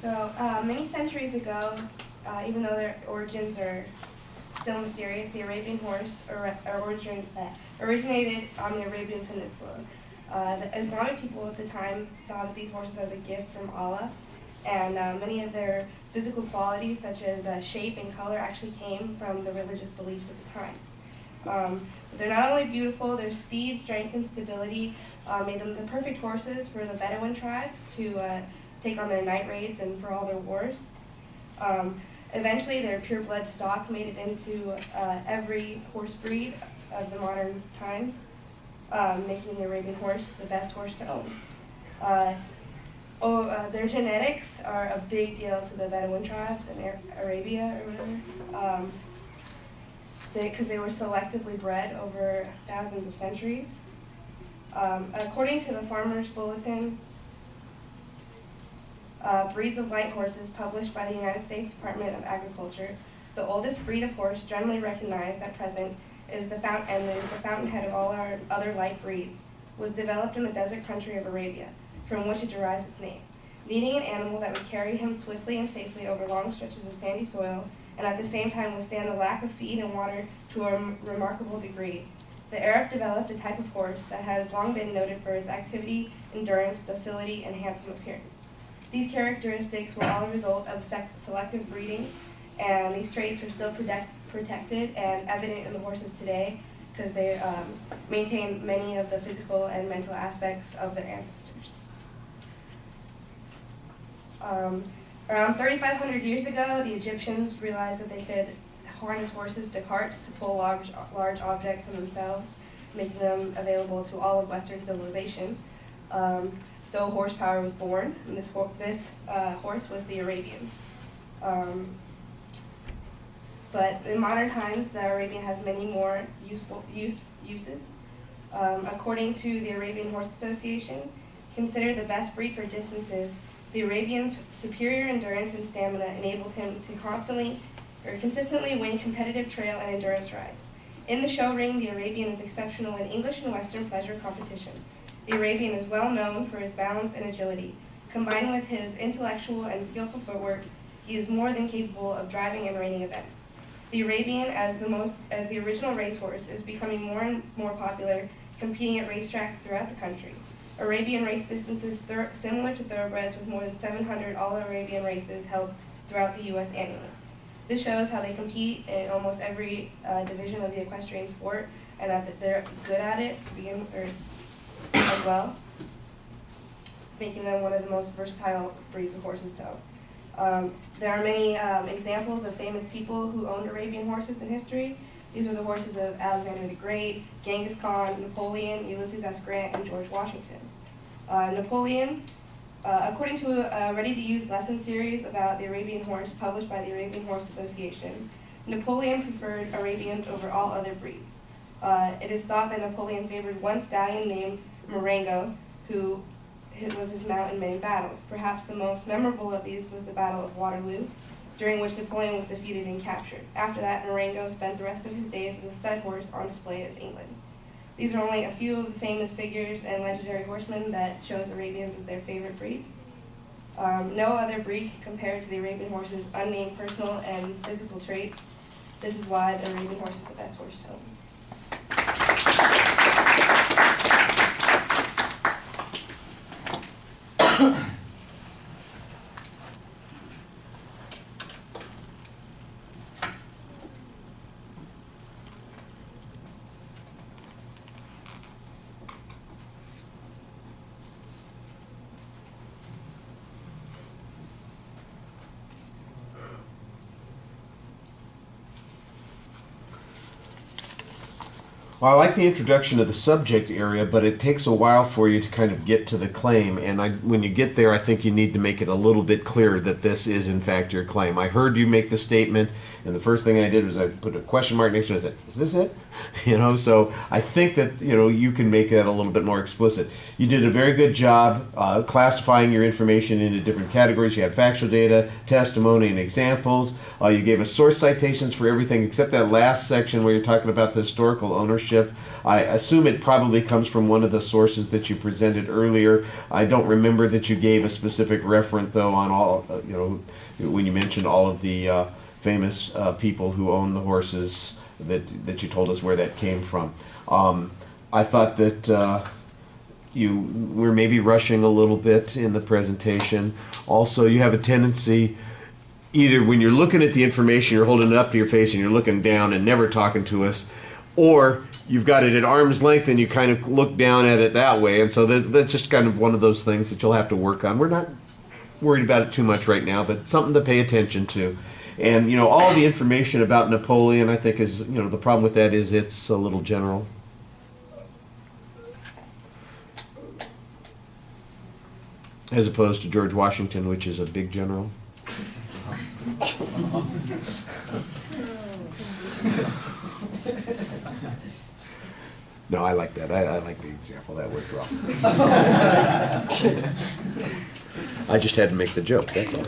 So many centuries ago, even though their origins are still mysterious, the Arabian horse originated on the Arabian Peninsula. The Islamic people at the time thought of these horses as a gift from Allah, and many of their physical qualities, such as shape and color, actually came from the religious beliefs of the time. But they're not only beautiful, their speed, strength, and stability made them the perfect horses for the Bedouin tribes to take on their night raids and for all their wars. Eventually, their pure-blood stock made it into every horse breed of the modern times, making the Arabian horse the best horse to own. Their genetics are a big deal to the Bedouin tribes in Arabia or whatever, because they were selectively bred over thousands of centuries. According to the Farmer's Bulletin, breeds of light horses published by the United States Department of Agriculture, the oldest breed of horse generally recognized at present is the fountainhead of all our other light breeds, was developed in the desert country of Arabia, from which it derives its name, needing an animal that would carry him swiftly and safely over long stretches of sandy soil, and at the same time withstand the lack of feed and water to a remarkable degree. The Arab developed a type of horse that has long been noted for its activity, endurance, docility, and handsome appearance. These characteristics were all a result of selective breeding, and these traits are still protected and evident in the horses today because they maintain many of the physical and mental aspects of their ancestors. Around 3,500 years ago, the Egyptians realized that they could harness horses to carts to pull large objects in themselves, making them available to all of Western civilization. So horsepower was born, and this horse was the Arabian. But in modern times, the Arabian has many more uses. According to the Arabian Horse Association, considered the best breed for distances, the Arabian's superior endurance and stamina enabled him to consistently win competitive trail and endurance rides. In the show ring, the Arabian is exceptional in English and Western pleasure competition. The Arabian is well known for his balance and agility. Combined with his intellectual and skillful footwork, he is more than capable of driving and reining events. The Arabian, as the original racehorse, is becoming more and more popular, competing at racetracks throughout the country. Arabian race distances similar to thoroughbreds, with more than 700 all-Arabian races held throughout the U.S. annually. This shows how they compete in almost every division of the equestrian sport, and that they're good at it to begin as well, making them one of the most versatile breeds of horses to own. There are many examples of famous people who owned Arabian horses in history. These were the horses of Alexander the Great, Genghis Khan, Napoleon, Ulysses S. Grant, and George Washington. Napoleon, according to a ready-to-use lesson series about the Arabian horse published by the Arabian Horse Association, Napoleon preferred Arabians over all other breeds. It is thought that Napoleon favored one stallion named Marengo, who was his mount in many battles. Perhaps the most memorable of these was the Battle of Waterloo, during which Napoleon was defeated and captured. After that, Marengo spent the rest of his days as a stud horse on display as England. These are only a few of the famous figures and legendary horsemen that chose Arabians as their favorite breed. No other breed can compare to the Arabian horse's unnamed personal and physical traits. This is why the Arabian horse is the best horse to own. Well, I like the introduction of the subject area, but it takes a while for you to kind of get to the claim. And when you get there, I think you need to make it a little bit clearer that this is, in fact, your claim. I heard you make the statement, and the first thing I did was I put a question mark next to it and I said, is this it? So I think that, you can make that a little bit more explicit. You did a very good job classifying your information into different categories. You had factual data, testimony, and examples. You gave us source citations for everything except that last section where you're talking about the historical ownership. I assume it probably comes from one of the sources that you presented earlier. I don't remember that you gave a specific reference, though, on all, when you mentioned all of the famous people who own the horses that you told us where that came from. I thought that you were maybe rushing a little bit in the presentation. Also, you have a tendency, either when you're looking at the information, you're holding it up to your face and you're looking down and never talking to us, or you've got it at arm's length and you kind of look down at it that way. And so that's just kind of one of those things that you'll have to work on. We're not worried about it too much right now, but something to pay attention to. And, all the information about Napoleon, I think is, the problem with that is it's a little general. As opposed to George Washington, which is a big general. No, I like that. I like the example. That worked well. I just had to make the joke, that's all.